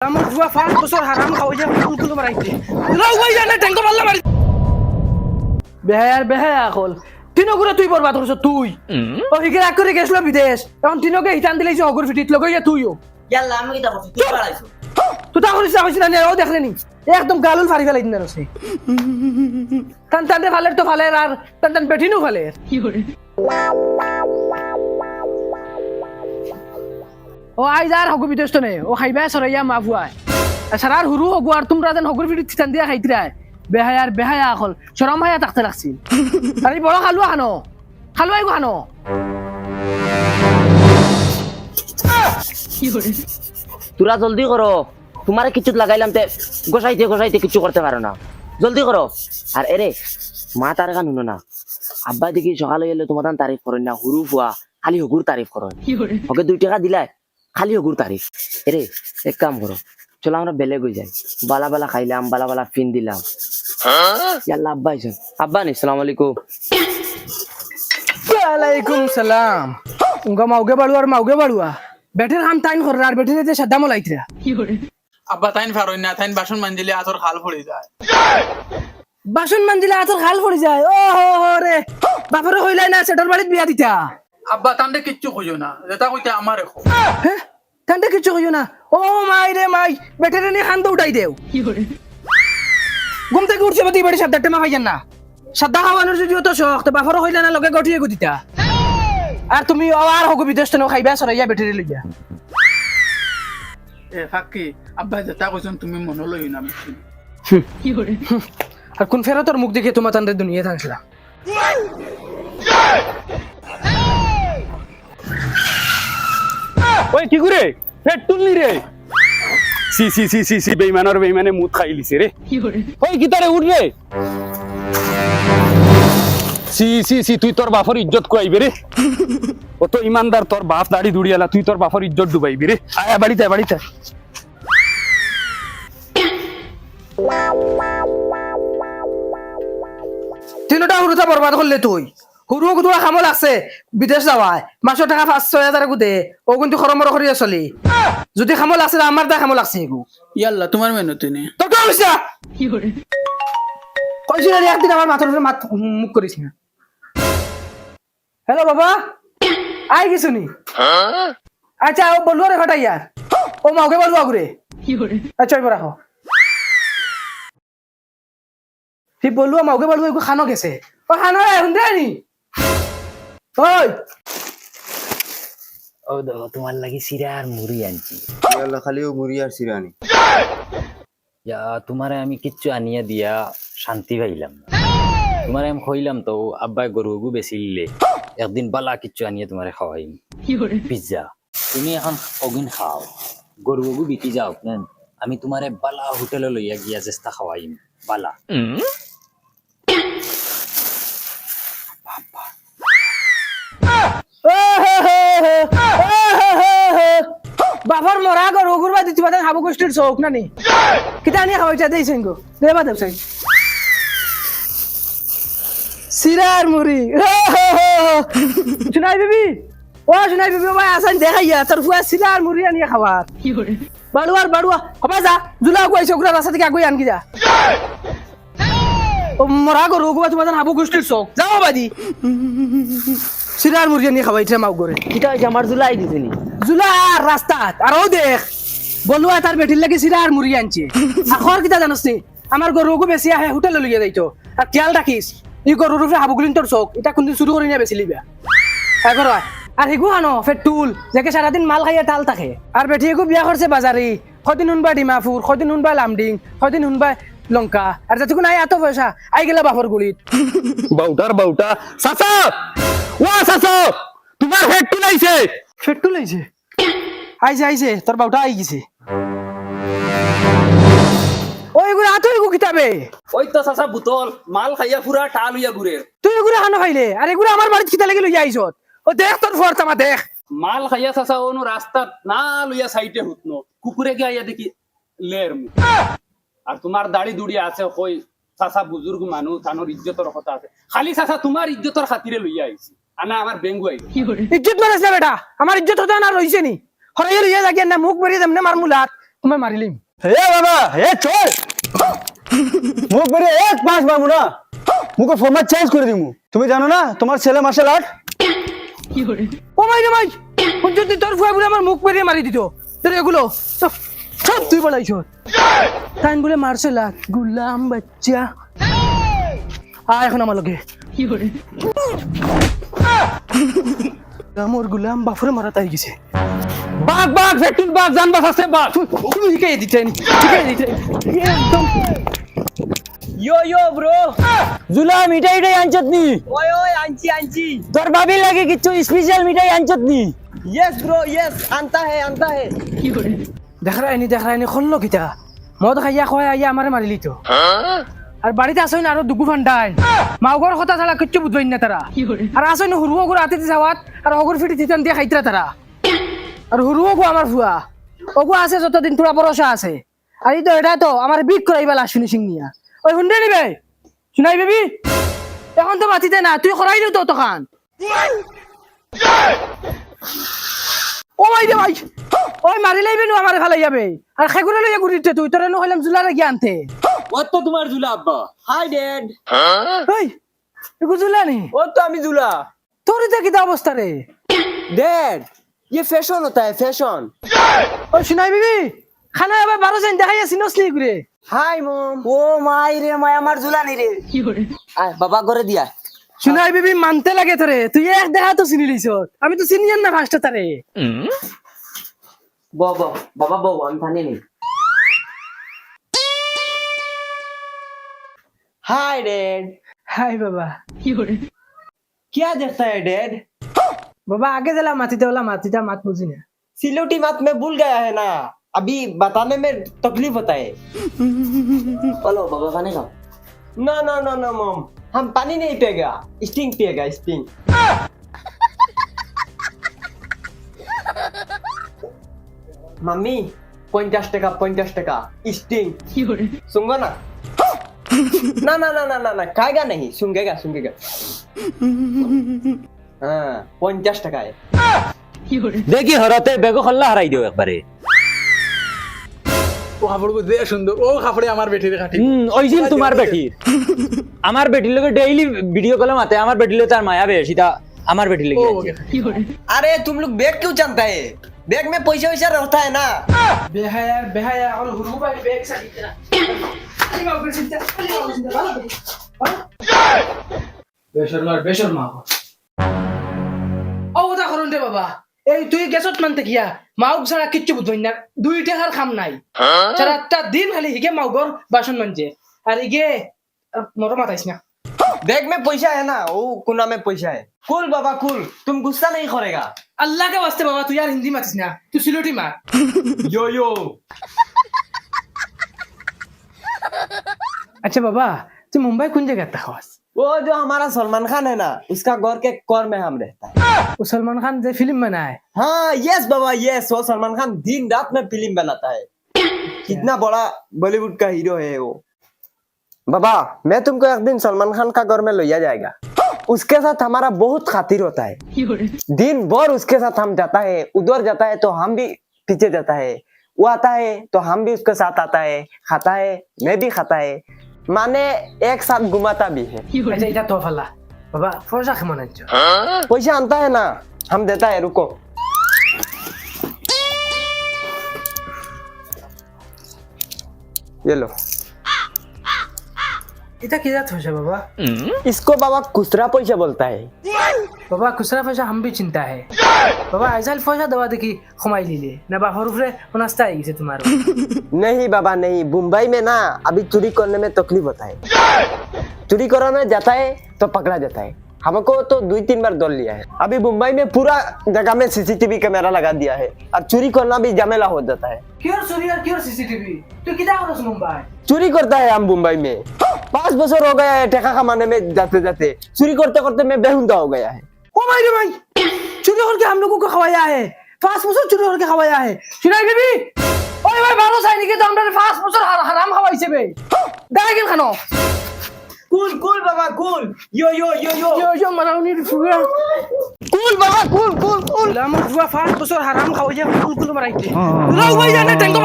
আমার বুয়া 5 বছর হারাম খাওয়া যায় কুলকুলো মারাইতে লাউ ভাই জানে ট্যাঙ্কো মারলা মারি বেহায়া কল তিনো করে তুই বরবাদ করছ তুই ও হিকে রাগ করে গেছলো বিদেশ এখন তিনোকে হিটান দিলাইছ অগর ফিটিত লগইয়া তুইও ইয়াল্লা আমি কি দেখো তুই পালাইছো তুই তা করিস না না ও দেখলেনি একদম গালুল ফারি ফেলাই দিন রসে টান টানতে ফালের তো ফালের আর টান টান পেঠিনু ফালের কি করে ও আইজ আর হগু বিদেশ তো নে ও খাইবা সরাইয়া মাফুয়ায় সারার হুরু হগু আর তোমরা যেন হগুর ফিটিত টান দিয়া খাইতিরা বেহায়া আকল শরম হায়া তাকতে লাগছিল আরে বড় খালুয়া খালুয়াই গো খানো তোরা জলদি করো তোমারে কিছু লাগাইলাম তে গোসাইতে কিছু করতে পারো না জলদি করো আর এরে মা তার গান শুনো না আব্বা দেখি সকালে গেলে তোমার তারিফ করেন না হুরু ফুয়া খালি হগুর তারিফ করো ওকে 2 টাকা দিলাই খালি হগুর তারিফ এরে এক কাম করো চলো আমরা বেলে গই যাই বালা বালা খাইলাম বালা বালা ফিন দিলাম ইয়াল্লা আব্বা আইছেন আব্বা নি আসসালামু আলাইকুম ওয়ালাইকুম সালাম উঙ্গা মাউগে বাড়ুয়া বেটের কাম টাইম করে আর বেটের যে সাদা মলাইতরা কি করে আব্বা তাইন ফারই না তাইন বাসন মানজিলে আতর খাল পড়ে যায় বাসন মানজিলে আতর খাল পড়ে যায় ও হো রে বাপরে হইলাই না সেটার বাড়িতে বিয়া দিতা আব্বা তান্ডে কিচ্ছু কইও না যেটা কইতে আমার রেখো হ্যাঁ কান্তে কিছু কইও না ও মাই রে মাই বেটের নি খান উঠাই দেও কি করে ঘুম থেকে উঠছে বাতি বাড়ি সাদা টেমা খাইছেন না সাদা খাওয়ানোর যদি তো শখ তো বাপরে হইলা না লগে গঠিয়ে গুদিতা আর তুমি আর হগু বিদেশ তো খাইবা সরাইয়া বেটের লইয়া এ ফাকি আব্বা যেটা কইছেন তুমি মনে লই না বুঝছি কি করে আর কোন ফেরতর মুখ দেখে তোমার তান্ডে দুনিয়া থাকলা ওই কি করে পেট তুললি রে সি বেইমানে মুত খাই লিছে রে ওই কি তারে উঠ রে সি তুই তোর বাপর ইজ্জত কইবে রে ও তো ইমানদার তোর বাপ দাড়ি দুড়িয়ালা তুই তোর বাপর ইজ্জত ডুবাইবি রে আয় বাড়িতে তিনটা হুরুতা বরবাদ করলে তুই হুরু গুদুয়া খামল আছে বিদেশ যাওয়ায় মাসের টাকা 5-6 হাজার গুদে ও কিন্তু খরমর করিয়া চলি যদি খামল আছে আমার দা খামল আছে এগু ইয়াল্লা তোমার মেনু তুমি তোর কি হইছে কি করে কইছিস রে একদিন আমার মাথার উপরে মুখ করিস না হ্যালো বাবা আই গেছনি আচ্ছা ও বললো রে ফাটাই यार ও মাওকে বলবো আগুরে কি করে আচ্ছা এবার রাখো ঠিক বললো মাওকে বলবো এগু খানো গেছে ও খানো এখন দেনি ওই ও দেখো তোমার লাগি সিরা আর মুড়ি আনছি ইয়াল্লা খালি ও মুড়ি আর সিরানি ইয়া তোমারে আমি কিচ্ছু আনিয়া দিয়া শান্তি পাইলাম না তোমারে আমি কইলাম তো আব্বাই গরুগু বেশি লিলে একদিন বালা কিচ্ছু আনিয়া তোমারে খাওয়াইম পিজ্জা তুমি এখন অগিন খাও গরুগু বিকি যাও নেন আমি তোমারে বালা হোটেলে লইয়া গিয়া চেষ্টা খাওয়াইম বালা বাবার মরা গরু গুরবা দিতে পারে হাবু গোষ্ঠীর শোক না নি কিতা নিয়ে খাওয়াইছা দেইছেন গো দেবা দেব সাই সিরার মুড়ি শুনাই বিবি ভাই আসান দেখাইয়া তোর ফুয়া সিরার মুড়ি আনিয়ে খাবার কি করে বাড়ুয়া হবা যা জুলা কইছে ওগুলা রাস্তা থেকে আগুই আনকি যা ও মরা গরু গুরবা তোমার হাবু গোষ্ঠীর শোক যাও বাদি সিরার মুড়ি আনিয়ে খাওয়াইছে মাও করে কিটা হইছে আমার জুলাই দিছিনি জুলা রাস্তাত আর ও দেখ বলুয়া তার বেটির লাগি সিরা আর মুড়ি আনছে আখর কিতা জানোস নি আমার গরুকে বেশি আহে হোটেলে লইয়া যাইতো আর খেয়াল রাখিস ই গরুর উপরে হাবুগুলিন তোর চোখ এটা কোনদিন শুরু করে নিয়ে বেশি লিবা এখন আর হেগু আনো ফেটুল যাকে সারাদিন মাল খাইয়া টাল থাকে আর বেটি এগু বিয়া করছে বাজারি কদিন শুনবা ডিমাপুর কদিন শুনবা লামডিং কদিন শুনবা লঙ্কা আর যতক্ষণ আই এত পয়সা আই গেলে বাপর গুলিত বাউটা চাচা তোমার হেড তুলাইছে ফেটুল আইছে তোর বাউটা আই গেছে ওই গুড়া তুই গু কিতাবে ওই তো চাচা বুতল মাল খাইয়া পুরা টাল হইয়া ঘুরে তুই এগুলো খানো খাইলে আর এগুলো আমার বাড়িতে কিতা লাগি লইয়া আইছত ও দেখ তোর ফরতামা দেখ মাল খাইয়া চাচা অনু রাস্তা না লইয়া সাইডে হুতনো কুকুরে গিয়া দেখি লের মু আর তোমার দাড়ি দুড়ি আছে কই চাচা বুজুর্গ মানুষ তানোর ইজ্জতর কথা আছে খালি চাচা তোমার ইজ্জতর খাতিরে লইয়া আইছি আনা আমার বেঙ্গু আইছি ইজ্জত মারাস না বেটা আমার ইজ্জত হতো না রইছে নি হরাইয়া লইয়া যাগিয়া না মুখ বেরিয়ে দেমনে মার মুলাত তোমায় মারিলিম হে বাবা হে চল মুখ বেরিয়ে এক পাঁচ মারবো না মুখে ফরম্যাট চেঞ্জ করে দিমু তুমি জানো না তোমার ছেলে মার্শাল আর্ট ও ভাই রে ভাই যদি তোর ফুয়া বলে আমার মুখ বেরিয়ে মারি দিত তোর এগুলো সব সব তুই বলাইছ তাই বলে মারছে লাগ গুলাম বাচ্চা এখন আমার লগে আমার গুলাম বাফরে মারা তাই গেছে বাঘ বাঘ ফেটুল বাঘ জান বাস আছে বাঘ তুমি শিখাই দিতেন একদম ইয়ো ব্রো জুলা মিঠাই টাই আনছত নি ওই আনছি তোর ভাবি লাগে কিছু স্পেশাল মিঠাই আনছত নি यस ब्रो यस आनता है দেখা রায়নি খল্লো কিতা মদ খাইয়া খোয়া আইয়া আমারে মারিলি তো আর বাড়িতে আসই না আরো দুগু ফান্ডাই মাউগর কথা ছাড়া কিচ্ছু বুঝবেন না তারা আর আসই না হুরুও গুড় হাতে যাওয়াত আর অগর ফিটি তিতান দিয়ে খাইতরা তারা আর হুরুও গো আমার ফুয়া ওগো আছে যতদিন তোরা ভরসা আছে আর এই তো এটা তো আমার বিক করাইবা লাশ ফিনিশিং নিয়া ওই হুন্ডে নিবে শুনাই বেবি এখন তো মাতিতে না তুই করাই দিও তো তখন ও ভাই রে ভাই ওই মারি লাইবে নো আমার ভালো যাবে আর খেগুরে লইয়া ঘুরিতে তুই তোরে নো হইলাম জুলারে জ্ঞানতে वो तो तुम्हारा झूला अब्बा हाय डैड ওই এগু জুলা নি वो तो আমি झूला তোর এটা কি অবস্থা রে डैड ये फैशन होता है फैशन ওই শুনাই বিবি খানা আবার 12 জন দেখাইয়া সিনসলি ঘুরে हाय मॉम ओ माई रे माय আমার झूला नहीं रे আয় বাবা করে দিয়া শুনাই বিবি মানতে লাগে তোরে তুই এক দেখা তো চিনি লিছ আমি তো চিনি না ফার্স্ট তারে বাবা বউ আমি ফানি নি हाय डैड হাই বাবা क्या देखता है डैड বাবা আগে জেলা মাতিতে ওলা মাতিটা মাত বুঝি না सिलोटी बात में भूल गया है ना अभी बताने में तकलीफ होता है বলো বাবা ফানি খাও no no no no mom हम पानी नहीं पिएगा स्टिंग पिएगा स्टिंग मम्मी 50 টাকা स्टिंग सुनगो ना ना ना ना ना ना ना खाएगा नहीं सुंगेगा हाँ 50 টাকা है দেখি হরতে বেগো খল্লা হারাই দিও একবারে ও কাপড় দে সুন্দর ও কাপড়ে আমার বেটির কাটি ওই দিন তোমার বেটির আমার বেটির লগে ডেইলি ভিডিও কলে মাতে আমার বেটির লগে তার মায়া বেশি তা আমার বেটির লগে अरे तुम लोग बैग क्यों जानता है बैग में पैसा वैसा रहता है ना বেহায়া আর হুরু ভাই বেগ সাকিতরা আরে বাবা চিন্তা ভালো বেশর মা ও ওটা করুন রে বাবা এই তুই গেছত মানতে কিয়া মাউক ছাড়া কিচ্ছু বুঝবই না 2 টাকার খাম নাই সারাটা দিন খালি হিগে মাউগর বাসন মানছে আর ইগে মর মাতাইছ না बैग में पैसा है ना वो कुना में पैसा है कुल बाबा कुल तुम गुस्सा नहीं करेगा अल्लाह के वास्ते बाबा तू यार हिंदी मातिस ना तू सिलोटी मार यो यो अच्छा बाबा तू मुंबई कौन जगह था खास वो जो हमारा सलमान खान है ना उसका घर के कोर में हम रहता है वो सलमान खान जो फिल्म बनाए हाँ यस बाबा यस वो सलमान खान दिन रात में फिल्म बनाता है कितना बड़ा बॉलीवुड का हीरो है वो बाबा मैं तुमको एक दिन सलमान खान का घर में लिया जाएगा उसके साथ हमारा बहुत खातिर होता है दिन भर उसके साथ हम जाता है उधर जाता है तो हम भी पीछे जाता है वो आता है तो हम भी उसके साथ आता है खाता है मैं भी खाता है माने एक साथ घुमाता भी है अच्छा इधर तो फला बाबा फौजा के मन अच्छा पैसा आता है ना हम देता है रुको ये लो इधर किधर था बाबा इसको बाबा खुसरा पैसा बोलता है बाबा खुसरा फौजा हम भी चिंता है बाबा ऐसा फौजा दवा देखी खमाई लीले ना बा हरुफरे नाश्ता है इसे तुम्हारा नहीं बाबा नहीं मुंबई में ना अभी चोरी करने में तकलीफ होता है चोरी करने जाता है तो पकड़ा जाता है हमको तो 2-3 बार दौड़ लिया है अभी मुंबई में पूरा जगह में सीसीटीवी कैमरा लगा दिया है और चोरी करना भी झमेला हो जाता है क्यों चोरी और क्यों सीसीटीवी तू किधर हो रहा मुंबई चोरी करता है हम मुंबई में 5 बছর हो गया है टका कमाने में जाते जाते चोरी करते करते मैं बेहुदा हो गया है ओ भाई रे भाई चोरी करके हम लोगों को खवाया है फास्ट फूड चोरी करके खवाया है सुनाई बेबी ओए भाई 12 साल के तो हमने फास्ट फूड हराम खवाई से बे दाई के खानो कूल कूल बाबा cool yo yo yo yo yo marauni fuga cool बाबा cool cool cool la mo fuga fast food हराम खवाई है कुल कुल मराई थे पूरा हुआ जाने टंको